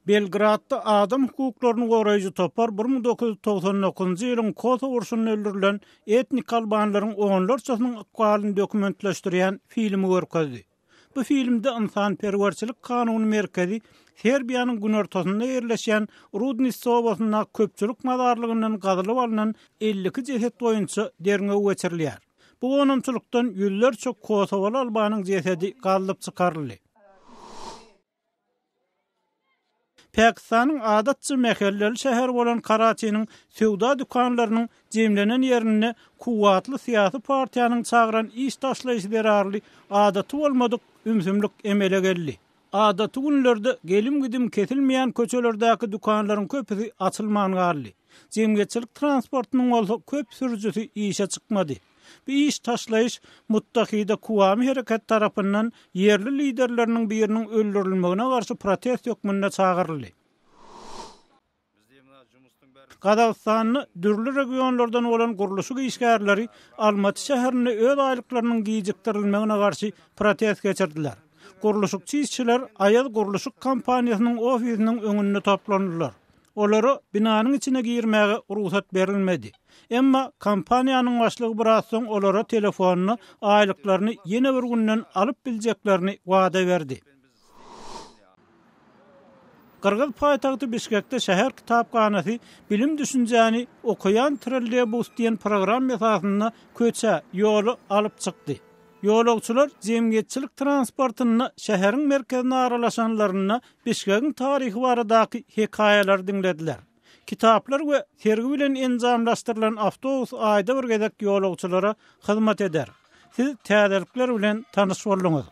Belgradda adam hukuklaryny goraýjy topar 1999-njy ýylyň Kosovo urşunyny öldürilen etnik albanlaryň oňlarçasynyň akwalyny dokumentleşdirýän filmi görkezdi. Bu filmde insan-perwerçilik kanuny merkezi Serbiýanyň günortasynda ýerleşýän Rudnis obasyna köpçülik madarlygyndan gazylyp alynan 52 jeset boýunça derňe geçirilýär. Bu onumçylykdan ýüllerçe Kosovaly albanyň jesedi galyp çykaryldy. Pakistanyň adatçy mehelleli şäher bolan Karaçynyň sewda dükanlarynyň jemlenen ýerine kuwatly syýasy partiýanyň çagyran iş taşlaýjylar arly adaty bolmadyk ümsümlik emele geldi. Adaty günlerde gelim gidim kesilmeýän köçelerdäki dükanlaryň köpüsi açylman garly. Jemgyýetçilik transportunyň bolsa köp sürüjüsi işe çykmady. Bu iş taşlaýyş Muttahida Kuwamy hereket tarapyndan yerli liderleriniň biriniň öldürilmegine garşy protest ýokmunda çagyryldy. Qazaqstanyň dürli regionlardan bolan guruluşyk işgärleri Almaty şäherinde öz aýlyklarynyň giýjekdirilmegine garşy protest geçirdiler. Guruluşykçy işçiler Aýal guruluşyk kompaniýasynyň ofisiniň öňünde toplandylar. Olary binanyň içine girmäge ruhsat berilmedi. Emma kompaniýanyň başlygy biraz soň olara telefonyny, aýlyklaryny ýene bir günden alyp biljeklerini wada berdi. Qırgız paýtagty Bişkekde şäher kitapxanasy bilim düşünjäni okuyan trolleybus diýen program esasyna köçe ýoly alyp çykdy. Ýolagçylar jemgyýetçilik transportuny şäheriň merkezine aralaşanlaryna Bişkekiň taryhy baradaky hekaýalar dinlediler. Kitaplar we sergi bilen enzamlaşdyrylan awtobus aýda bir gezek ýolagçylara hyzmat eder. Siz täzelikler bilen tanyş boldunuz.